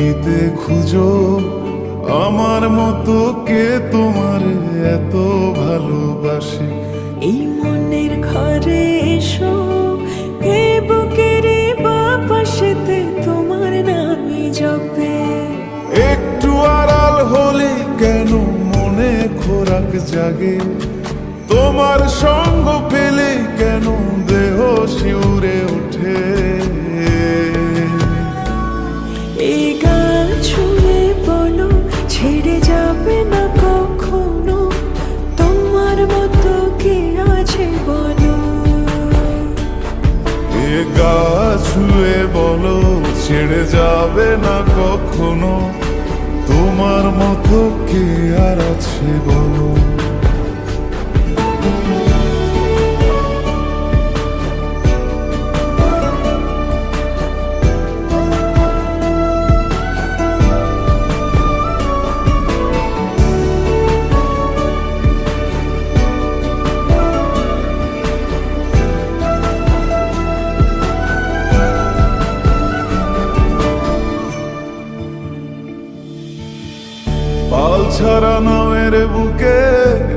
পৃথিবীতে খুঁজো আমার মতো কে তোমার এত ভালোবাসে। এই মনের ঘরে এসো, এই বুকের বাপাশেতে তোমার নামই জপে। একটু আড়াল হলে কেন মনে খোরাক জাগে, তোমার সঙ্গ পেলে কেন দেহ শিউরে ওঠে। এই গান ছুঁয়ে বলো ছেড়ে যাবে না কখনো, তোমার মতো কে আছে বলো। এ গা ছুঁয়ে বলো ছেড়ে যাবে না কখনো, তোমার মতো কে আর আছে বলো। পাল ছাড়া নামের বুকে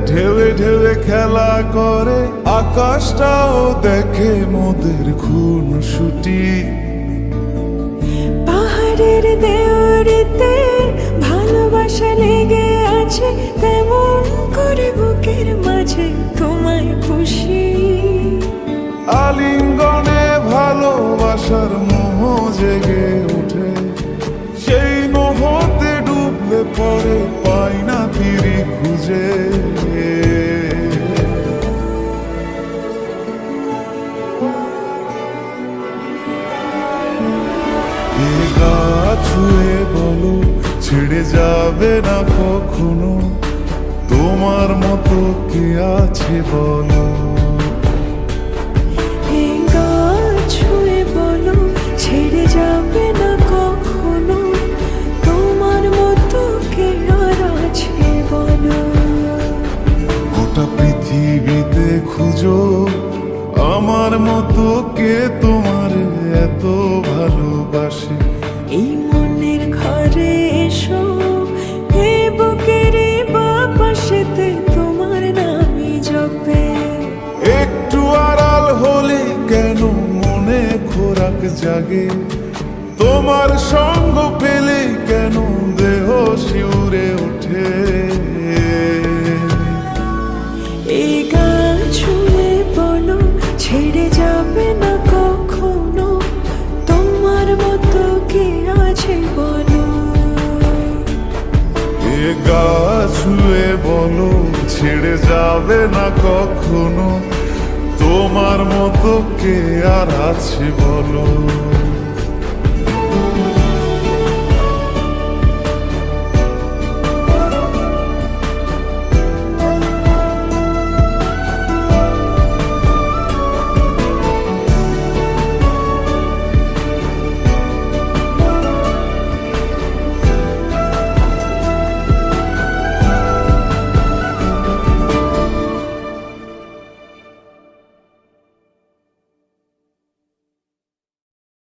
ঢেউে ঢেউে খেলা করে, আকাশটাও দেখে মোদের খুন ছুটি। পাহাড়ের দেওয়ারিতে ভালোবাসা লেগে আছে, তেমন করে বুকের মাঝে তোমায় খুশি। আলিঙ্গনে ভালোবাসার মোহ জেগে ওঠে, সেই মোহতে ডুবলে পরে পাই না তীরে খুঁজে। এ গা ছুঁয়ে বলো ছেড়ে যাবে না কখনো, তোমার মতো কে আছে বলো। এই গান ছুঁয়ে বলো ছেড়ে যাবে না কখনো, তোমার মতো কে আর আছে বলো। গোটা পৃথিবীতে খুঁজো আমার মতো কে তোমার এত ভালোবাসে। এই মনের ঘরে এসো, এই বুকের বাপাশেতে তোমার নামই জপে। একটু আড়াল হলে কেন মনে খোরাক জাগে, তোমার সঙ্গ পেলে কেন দেহ শিউরে ওঠে। এই গান ছুঁয়ে বলো ছেড়ে যাবে না কখনো, তোমার মতো কে আছে বলো। এ গা ছুঁয়ে বলো ছেড়ে যাবে না কখনো, তোমার মতো কে আর আছে বলো।